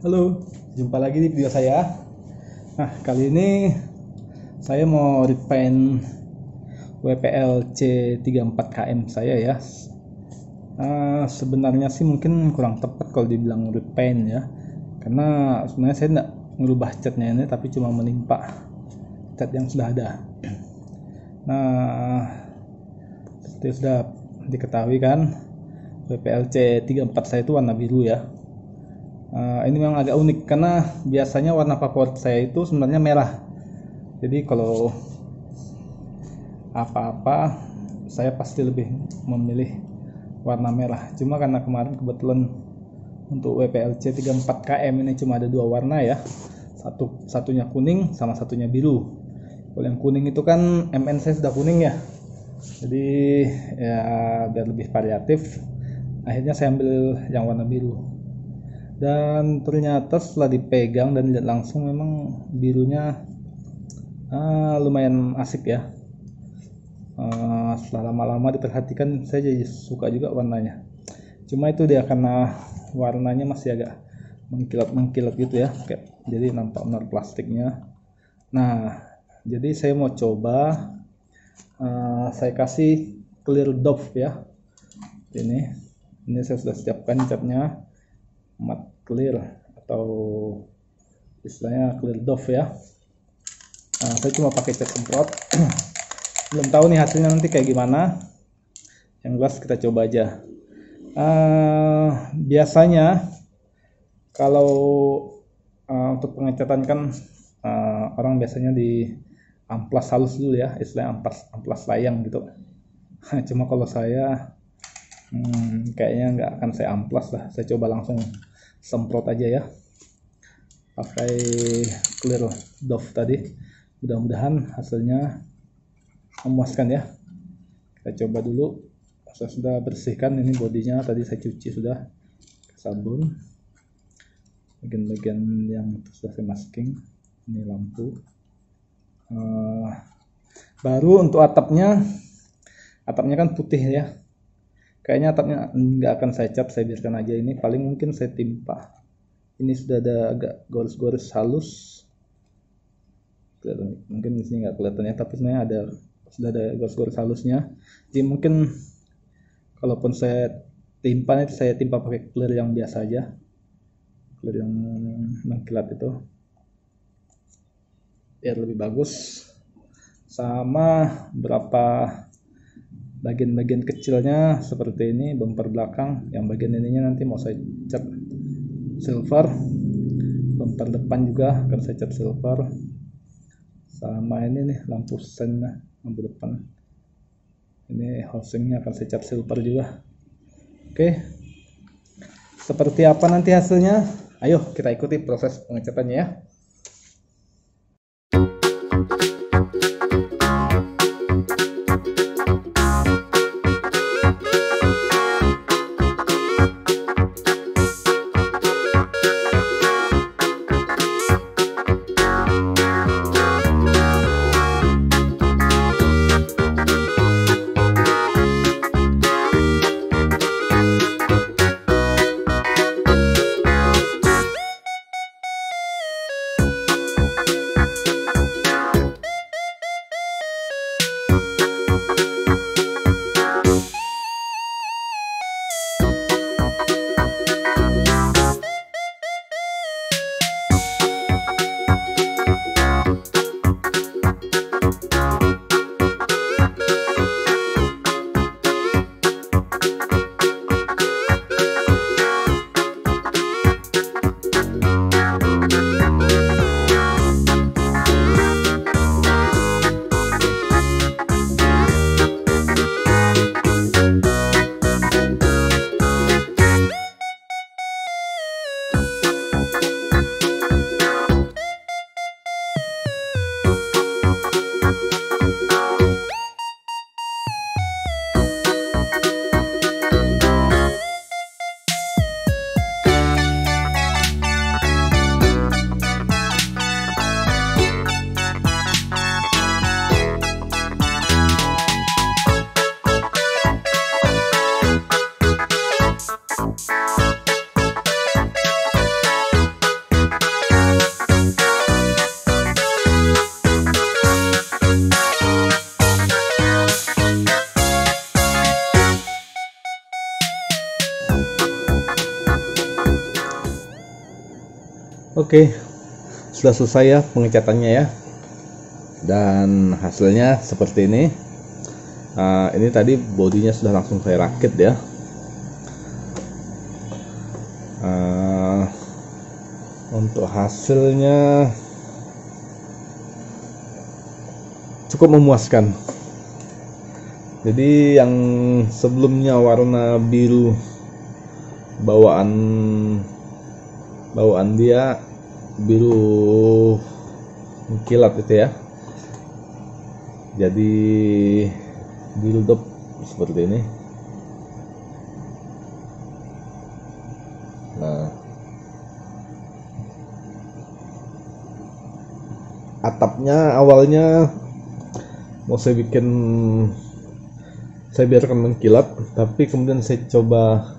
Halo, jumpa lagi di video saya. Nah, kali ini saya mau repaint WPLC 34KM saya ya. Sebenarnya sih mungkin kurang tepat kalau dibilang repaint ya, karena sebenarnya saya tidak merubah catnya ini, tapi cuma menimpa cat yang sudah ada. Nah, seperti sudah diketahui kan, WPLC 34 saya itu warna biru ya. Ini memang agak unik karena biasanya warna favorit saya itu sebenarnya merah. Jadi kalau apa-apa saya pasti lebih memilih warna merah. Cuma karena kemarin kebetulan untuk WPLC 34KM ini cuma ada dua warna ya. Satunya kuning sama satunya biru. Kalau yang kuning itu kan MN saya sudah kuning ya. Jadi ya biar lebih variatif, akhirnya saya ambil yang warna biru. Dan ternyata setelah dipegang dan lihat langsung memang birunya lumayan asik ya. Setelah lama-lama diperhatikan saya jadi suka juga warnanya. Cuma itu dia karena warnanya masih agak mengkilat gitu ya, jadi nampak benar plastiknya. Nah, jadi saya mau coba saya kasih clear doff ya. Ini saya sudah siapkan catnya, matte clear atau istilahnya clear doff ya. Saya cuma pakai cat semprot. Belum tahu nih hasilnya nanti kayak gimana. Yang jelas kita coba aja. Biasanya kalau untuk pengecatan kan orang biasanya di amplas halus dulu ya, istilahnya amplas layang gitu. Cuma kalau saya kayaknya nggak akan saya amplas lah, saya coba langsung semprot aja ya pakai clear doff tadi. Mudah-mudahan hasilnya memuaskan ya. Kita coba dulu. Saya sudah bersihkan ini bodinya, tadi saya cuci sudah pakai sabun. Bagian-bagian yang sudah saya masking, ini lampu. Baru untuk atapnya kan putih ya. Kayaknya atapnya nggak akan saya cat, saya biarkan aja. Ini paling mungkin saya timpa. Ini sudah ada agak garis-garis halus. Mungkin di sini nggak kelihatan ya, tapi sebenarnya sudah ada garis-garis halusnya. Jadi mungkin kalaupun saya timpa itu saya timpa pakai clear yang biasa aja, clear yang mengkilat itu, biar lebih bagus. Sama berapa bagian-bagian kecilnya seperti ini, bumper belakang, yang bagian ininya nanti mau saya cat silver. Bumper depan juga akan saya cat silver. Sama ini nih lampu sen, lampu depan ini housingnya akan saya cat silver juga. Oke, seperti apa nanti hasilnya? Ayo kita ikuti proses pengecatannya ya. Oke, sudah selesai ya pengecatannya ya, dan hasilnya seperti ini. Ini tadi bodinya sudah langsung saya rakit ya. Untuk hasilnya cukup memuaskan. Jadi yang sebelumnya warna biru bawaan dia biru mengkilat itu ya, jadi build up seperti ini. Nah, atapnya awalnya mau saya biarkan mengkilat, tapi kemudian saya coba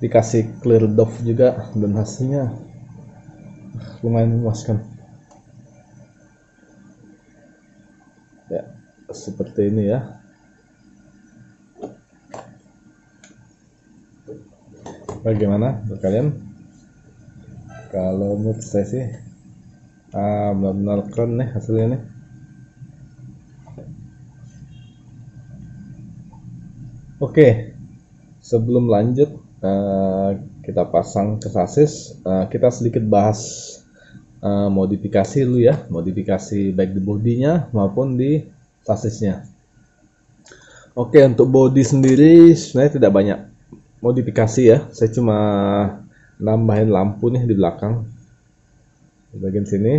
dikasih clear doff juga, dan hasilnya lumayan memuaskan ya, seperti ini ya. Bagaimana menurut kalian? Kalau menurut saya sih benar-benar keren nih hasilnya nih. Oke, sebelum lanjut kita pasang ke sasis, kita sedikit bahas modifikasi dulu ya, modifikasi baik di bodinya maupun di sasisnya. Oke, untuk body sendiri sebenarnya tidak banyak modifikasi ya, saya cuma nambahin lampu nih di belakang di bagian sini.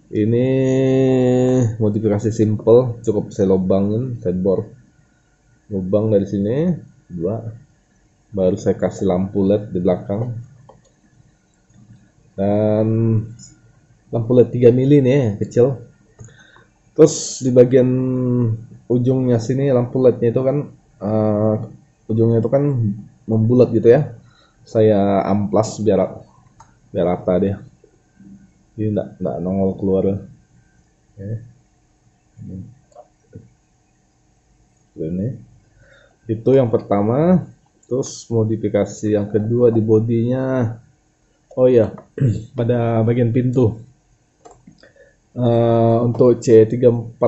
Ini modifikasi simple, cukup saya lubangin, saya bor lubang dari sini 2, baru saya kasih lampu LED di belakang, dan lampu LED 3 mili nih kecil. Terus di bagian ujungnya sini lampu LED-nya itu kan ujungnya itu kan membulat gitu ya, saya amplas biar rata dia, jadi enggak nongol keluar. Ini itu yang pertama. Terus modifikasi yang kedua di bodinya, oh ya, pada bagian pintu untuk C34,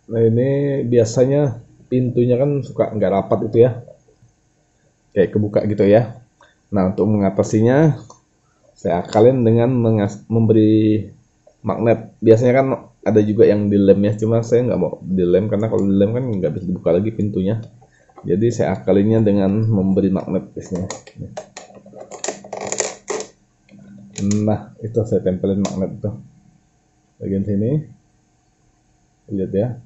nah ini biasanya pintunya kan suka nggak rapat itu ya, kayak kebuka gitu ya. Nah, untuk mengatasinya saya akalin dengan memberi magnet. Biasanya kan ada juga yang dilem ya, cuma saya nggak mau dilem karena kalau dilem kan nggak bisa dibuka lagi pintunya. Jadi saya akalinnya dengan memberi magnet biasanya. Nah, itu saya tempelin magnet tuh bagian sini, lihat ya.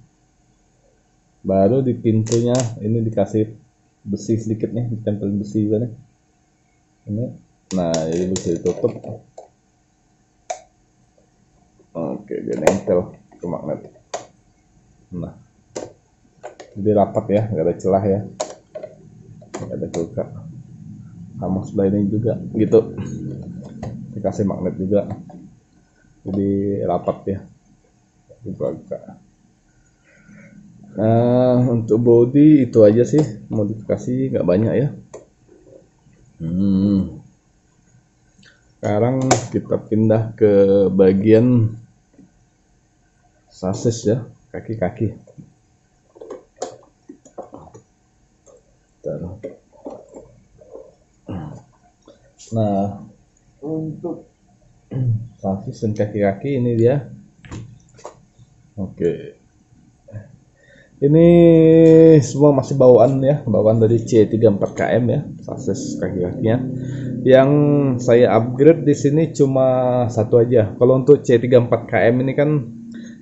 Baru di pintunya ini dikasih besi sedikit nih, ditempelin besi juga nih. Ini, nah ini bisa ditutup. Oke, dia nempel ke magnet. Nah, jadi rapat ya, nggak ada celah ya, nggak ada celah. Sama sebelah ini juga gitu, dikasih magnet juga, jadi rapat ya, dibuka. Nah, untuk body itu aja sih, modifikasi nggak banyak ya. Sekarang kita pindah ke bagian sasis ya, kaki-kaki. Nah, untuk sasis dan kaki-kaki ini dia. Oke, ini semua masih bawaan ya, bawaan dari C34KM ya, sasis kaki-kakinya. Yang saya upgrade di sini cuma satu aja. Kalau untuk C34KM ini kan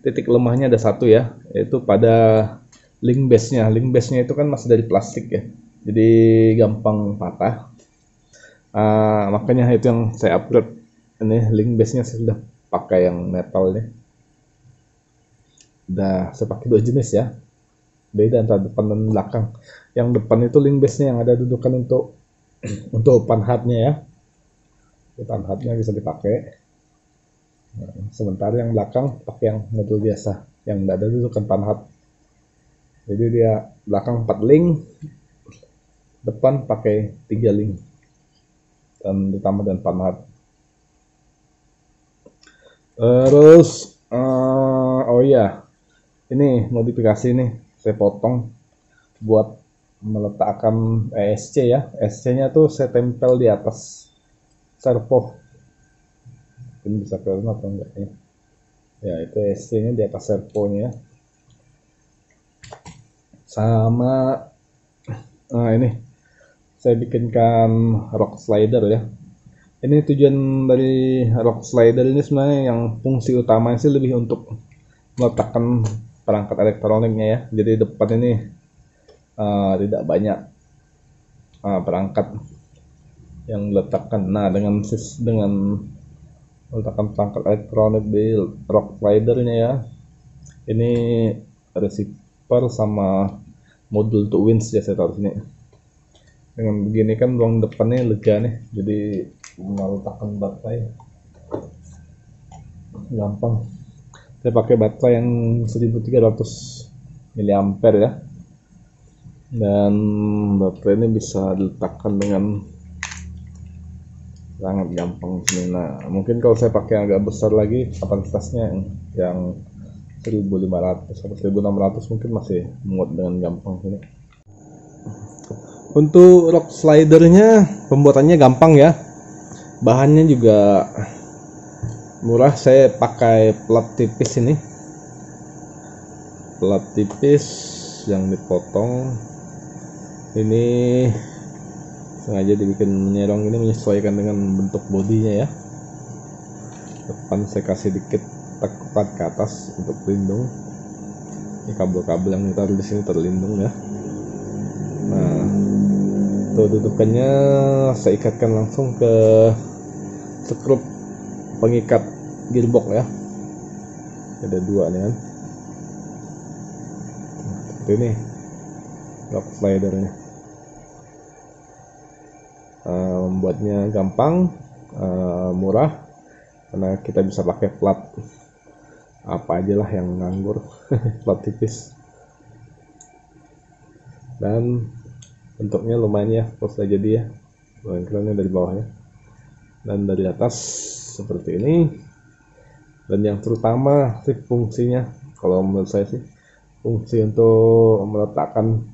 titik lemahnya ada satu ya, yaitu pada link base-nya. Link base-nya itu kan masih dari plastik ya, jadi gampang patah. Makanya itu yang saya upgrade. Ini link base-nya saya sudah pakai yang metal nih. Udah saya pakai 2 jenis ya, beda antara depan dan belakang. Yang depan itu link base-nya yang ada dudukan untuk panhatnya ya, panhatnya bisa dipakai. Nah, sementara yang belakang pakai yang modul biasa, yang tidak ada dudukan panhat. Jadi dia belakang 4 link, depan pakai 3 link, dan ditambah dan panhat. Terus oh iya, ini modifikasi nih saya potong buat meletakkan ESC ya. ESC-nya tuh saya tempel di atas servo. Ini bisa kelihatan atau enggak ya? Ya, itu ESC-nya di atas servonya ya. Sama ini saya bikinkan rock slider ya. Ini tujuan dari rock slider ini sebenarnya yang fungsi utamanya sih lebih untuk meletakkan perangkat elektroniknya ya. Jadi depan ini tidak banyak perangkat yang diletakkan. Nah, dengan meletakkan perangkat elektronik di rock slidernya ya, ini receiver sama modul untuk winch ya saya taruh sini. Dengan begini kan ruang depannya lega nih, jadi meletakkan baterai gampang. Saya pakai baterai yang 1300 mAh ya, dan baterai ini bisa diletakkan dengan sangat gampang sini. Nah, mungkin kalau saya pakai agak besar lagi kapasitasnya yang 1500 atau 1600 mungkin masih muat dengan gampang sini. Untuk rock slidernya pembuatannya gampang ya, bahannya juga murah. Saya pakai plat tipis ini, plat tipis yang dipotong ini sengaja dibikin menyerong, ini menyesuaikan dengan bentuk bodinya ya. Depan saya kasih dikit tekan ke atas untuk pelindung. Ini kabel-kabel yang ditaruh di sini terlindung ya. Nah, tuh dudukannya saya ikatkan langsung ke skrup pengikat gearbox ya. Ada dua nih kan. Nah, seperti ini rock slidernya. Membuatnya gampang, murah, karena kita bisa pakai plat apa aja lah yang nganggur. Plat tipis, dan bentuknya lumayan ya, pas jadi ya, kerennya dari bawah ya, dan dari atas seperti ini. Dan yang terutama sih fungsinya, kalau menurut saya sih, fungsi untuk meletakkan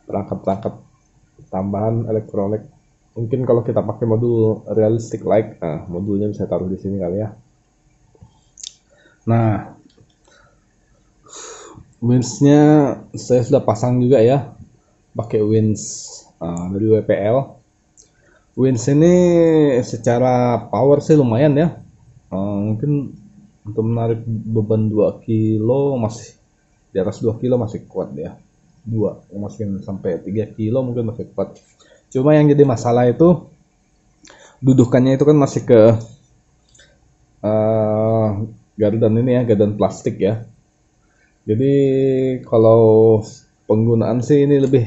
perangkat-perangkat tambahan elektronik. Mungkin kalau kita pakai modul realistic light, nah modulnya bisa taruh di sini kali ya. Nah, winch-nya saya sudah pasang juga ya, pakai winch dari WPL. Winch ini secara power sih lumayan ya, mungkin untuk menarik beban 2 kilo masih di atas 2 kilo masih kuat ya, 2 mungkin sampai 3 kilo mungkin masih kuat. Cuma yang jadi masalah itu dudukannya itu kan masih ke gardan ini ya, gardan plastik ya. Jadi kalau penggunaan sih ini lebih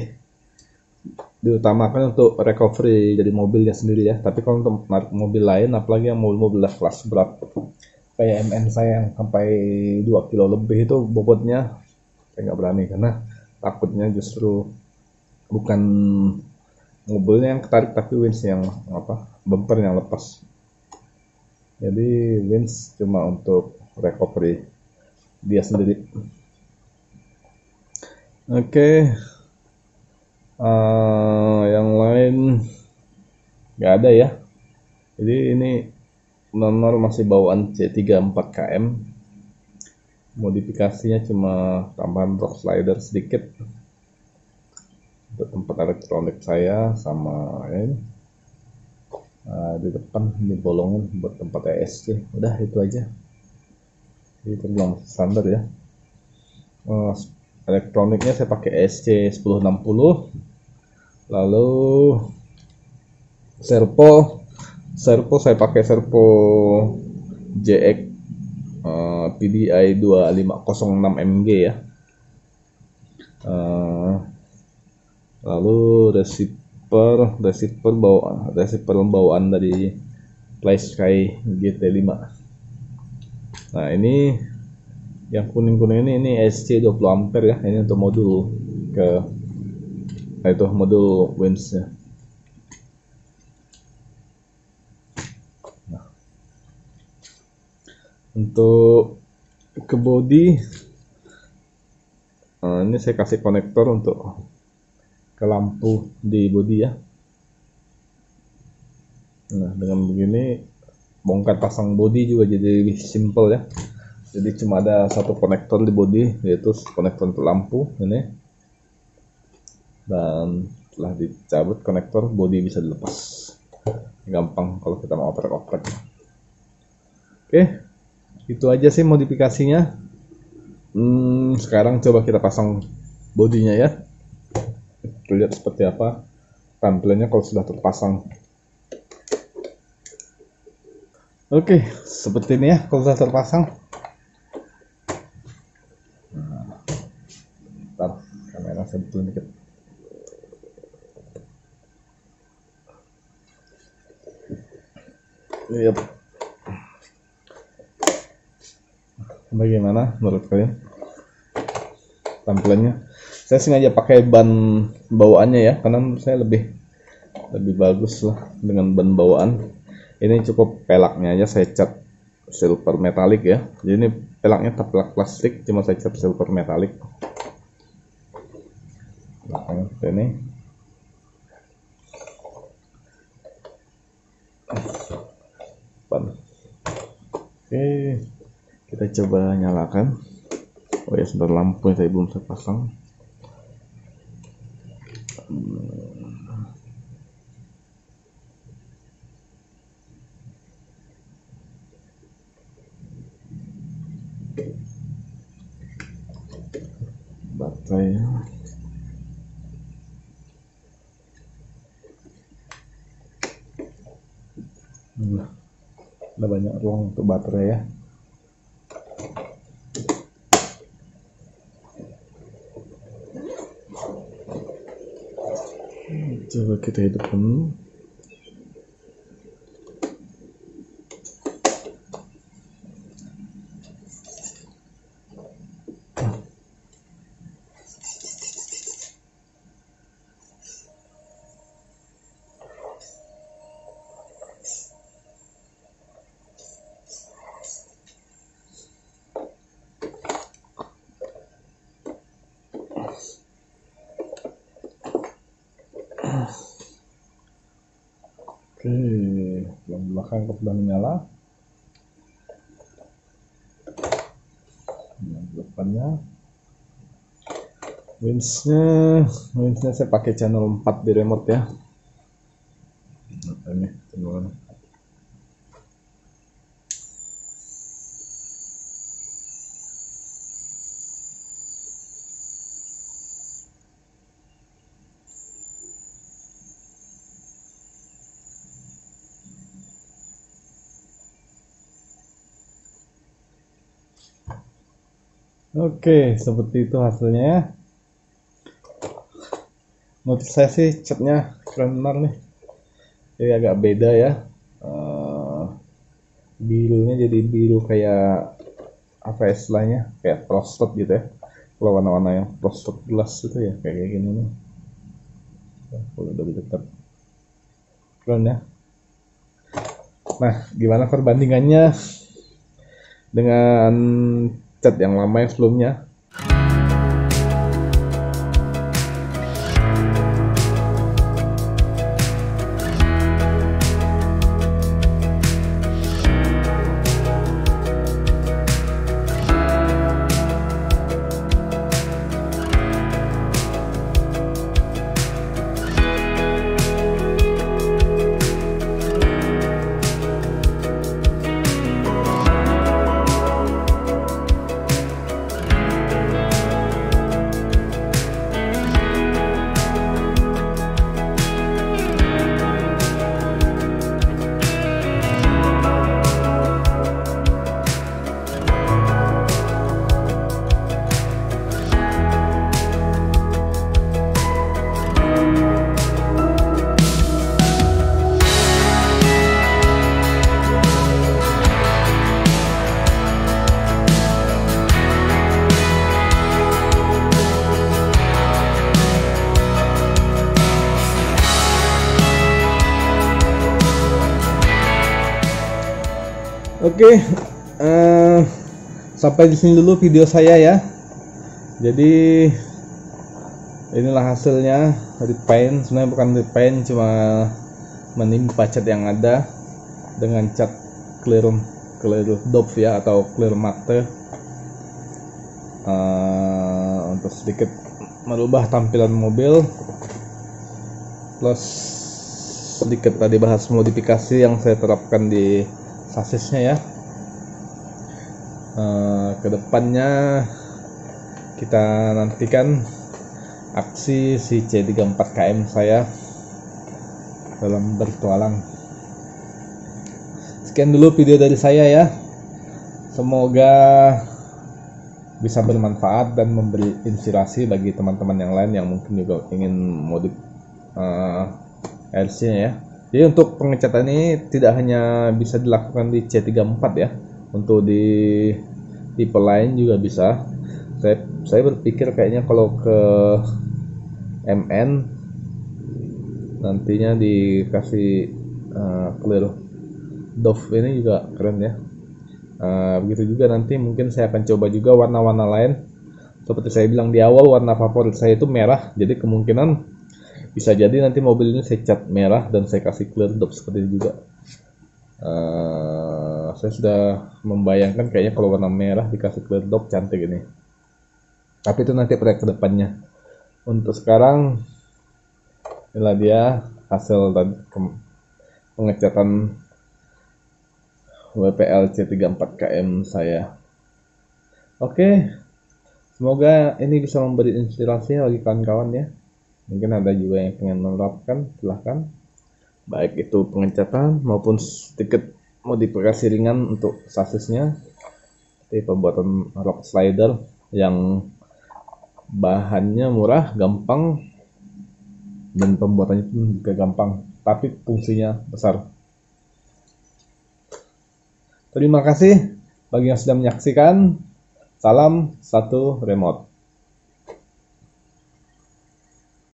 diutamakan untuk recovery dari mobilnya sendiri ya. Tapi kalau untuk narik mobil lain, apalagi yang mobil-mobil kelas berat kayak MN saya yang sampai 2 kilo lebih itu bobotnya, saya nggak berani karena takutnya justru bukan mobilnya yang ketarik tapi winch yang bumper yang lepas. Jadi winch cuma untuk recovery dia sendiri. Oke. Yang lain nggak ada ya. Jadi ini benar masih bawaan C3 4KM. Modifikasinya cuma tambahan rock slider sedikit untuk tempat elektronik saya, sama ini di depan ini bolongan buat tempat ESC. Udah itu aja, itu belum standar ya. Elektroniknya saya pakai ESC 1060, lalu servo saya pakai servo JX PDI 2506 MG ya. Lalu receiver bawaan dari FlySky GT5. Nah, ini yang kuning-kuning ini SC 20 ampere ya. Ini untuk modul itu modul winch-nya. Untuk ke body, ini saya kasih konektor untuk ke lampu di body ya. Nah, dengan begini bongkar pasang body juga jadi lebih simple ya. Jadi cuma ada satu konektor di body, yaitu konektor untuk lampu ini. Dan setelah dicabut konektor, body bisa dilepas. Gampang kalau kita mau oprek-oprek. Oke, itu aja sih modifikasinya. Sekarang coba kita pasang bodinya ya. Lihat seperti apa tampilannya kalau sudah terpasang. Oke, seperti ini ya kalau sudah terpasang. Bentar, kamera saya betul dikit. Lihat. Bagaimana menurut kalian tampilannya? Saya sengaja pakai ban bawaannya ya, karena menurut saya lebih bagus lah dengan ban bawaan. Ini cukup pelaknya aja saya cat silver metalik ya. Jadi ini pelaknya tak pelak plastik, cuma saya cat silver metalik. Belakangnya seperti ini. Ban. Oke, kita coba nyalakan. Oh ya, sebentar, lampu yang tadi belum saya pasang. Baterai. Ada banyak ruang untuk baterai ya. Coba kita hidupkan. Oke, yang belakang sudah menyala. Yang depannya, winch-nya saya pakai channel 4 di remote ya. Nah, ini channel. Oke, seperti itu hasilnya. Menurut saya sih catnya keren benar nih. Jadi agak beda ya. Birunya jadi biru kayak apa ya istilahnya? Kayak frosted gitu ya. Kalau warna-warna yang frosted glass itu ya kayak gini nih. Kalau udah dekat. Keren ya. Nah, gimana perbandingannya dengan cat yang lama yang sebelumnya? Oke, Sampai di sini dulu video saya ya. Jadi inilah hasilnya repaint. Sebenarnya bukan repaint, cuma menimpa cat yang ada dengan cat clear doff ya, atau clear matte, untuk sedikit merubah tampilan mobil, plus sedikit tadi bahas modifikasi yang saya terapkan di sasisnya ya. Kedepannya kita nantikan aksi si C34KM saya dalam bertualang. Sekian dulu video dari saya ya. Semoga bisa bermanfaat dan memberi inspirasi bagi teman-teman yang lain yang mungkin juga ingin modif RC-nya ya. Jadi untuk pengecatan ini tidak hanya bisa dilakukan di C34 ya, untuk di tipe lain juga bisa. Saya berpikir kayaknya kalau ke MN nantinya dikasih clear doff ini juga keren ya. Begitu juga nanti mungkin saya akan coba juga warna-warna lain. Seperti saya bilang di awal, warna favorit saya itu merah, jadi kemungkinan bisa jadi nanti mobil ini saya cat merah dan saya kasih clear doff seperti itu juga. Saya sudah membayangkan kayaknya kalau warna merah dikasih clear doff cantik ini. Tapi itu nanti proyek kedepannya. Untuk sekarang inilah dia hasil pengecatan WPL C34KM saya. Oke, semoga ini bisa memberi inspirasi bagi kawan-kawan ya. Mungkin ada juga yang pengen menerapkan, silahkan. Baik itu pengecatan maupun sedikit modifikasi ringan untuk sasisnya, seperti pembuatan rock slider yang bahannya murah, gampang, dan pembuatannya pun juga gampang, tapi fungsinya besar. Terima kasih bagi yang sudah menyaksikan. Salam satu remote.